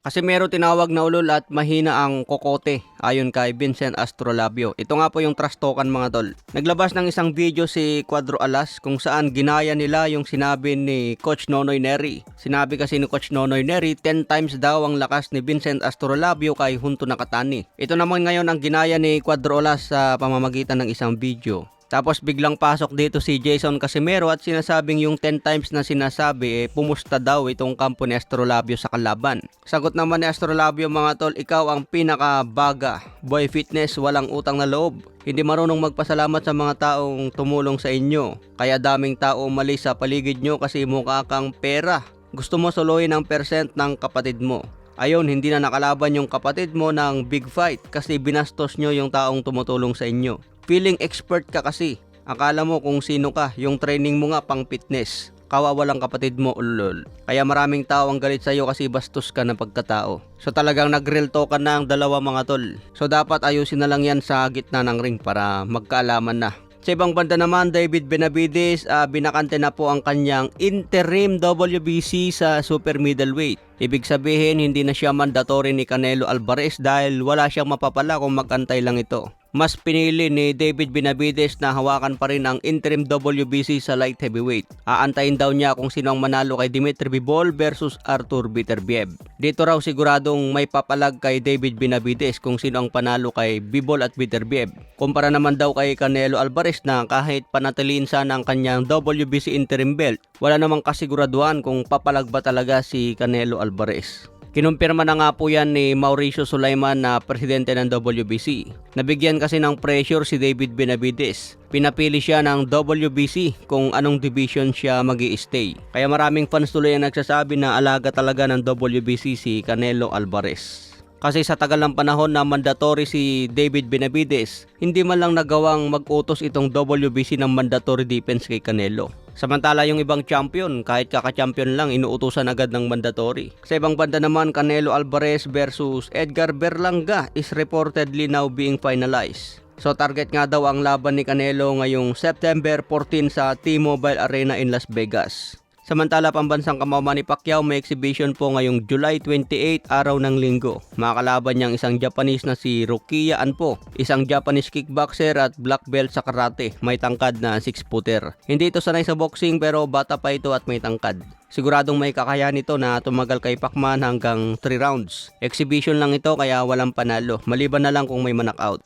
Kasi meron tinawag na ulol at mahina ang kokote ayon kay Vincent Astrolabio. Ito nga po yung trash talkan mga tol. Naglabas ng isang video si Cuadro Alas kung saan ginaya nila yung sinabi ni Coach Nonoy Neri. Sinabi kasi ni Coach Nonoy Neri 10 times daw ang lakas ni Vincent Astrolabio kay Junto Nakatani. Ito naman ngayon ang ginaya ni Cuadro Alas sa pamamagitan ng isang video. Tapos biglang pasok dito si Jason Casimero at sinasabing yung 10 times na sinasabi pumusta daw itong kampo ni Astrolabio sa kalaban. Sagot naman ni Astrolabio mga tol, ikaw ang pinakabaga. Boy fitness, walang utang na loob. Hindi marunong magpasalamat sa mga taong tumulong sa inyo. Kaya daming tao umalis sa paligid nyo kasi mukha kang pera. Gusto mo soloyin ang percent ng kapatid mo. Ayun, hindi na nakalaban yung kapatid mo ng big fight kasi binastos nyo yung taong tumutulong sa inyo. Feeling expert ka kasi. Akala mo kung sino ka, yung training mo nga pang fitness. Kawawa lang kapatid mo, ulol. Kaya maraming tao ang galit sa'yo kasi bastos ka na pagkatao. So talagang nag-real talk na ang dalawa mga tol. So dapat ayusin na lang yan sa gitna ng ring para magkaalaman na. Sa ibang banda naman, David Benavides, binakante na po ang kanyang interim WBC sa super middleweight. Ibig sabihin, hindi na siya mandatory ni Canelo Alvarez dahil wala siyang mapapala kung magantay lang ito. Mas pinili ni David Benavides na hawakan pa rin ang interim WBC sa light heavyweight. Aantayin daw niya kung sino ang manalo kay Dimitri Bivol versus Artur Beterbiev. Dito raw siguradong may papalag kay David Benavides kung sino ang panalo kay Bivol at Beterbiev. Kumpara naman daw kay Canelo Alvarez na kahit panatiliin sana ang kanyang WBC interim belt, wala namang kasiguraduhan kung papalag ba talaga si Canelo Alvarez. Kinumpirma na nga po yan ni Mauricio Sulaiman na presidente ng WBC. Nabigyan kasi ng pressure si David Benavides. Pinapili siya ng WBC kung anong division siya magi-stay. Kaya maraming fans tuloy ang nagsasabi na alaga talaga ng WBC si Canelo Alvarez. Kasi sa tagal ng panahon na mandatory si David Benavides, hindi man lang nagawang mag-utos itong WBC ng mandatory defense kay Canelo. Samantala yung ibang champion, kahit kaka-champion lang, inuutusan agad ng mandatory. Sa ibang banda naman, Canelo Alvarez versus Edgar Berlanga is reportedly now being finalized. So target nga daw ang laban ni Canelo ngayong September 14 sa T-Mobile Arena in Las Vegas. Samantala, pambansang kamama ni Pacquiao may exhibition po ngayong July 28, araw ng linggo. Makakalaban niyang isang Japanese na si Rukiya Anpo, isang Japanese kickboxer at black belt sa karate, may tangkad na 6-footer. Hindi ito sanay sa boxing pero bata pa ito at may tangkad. Siguradong may kakayahan ito na tumagal kay Pacman hanggang 3 rounds. Exhibition lang ito kaya walang panalo, maliban na lang kung may ma-knockout.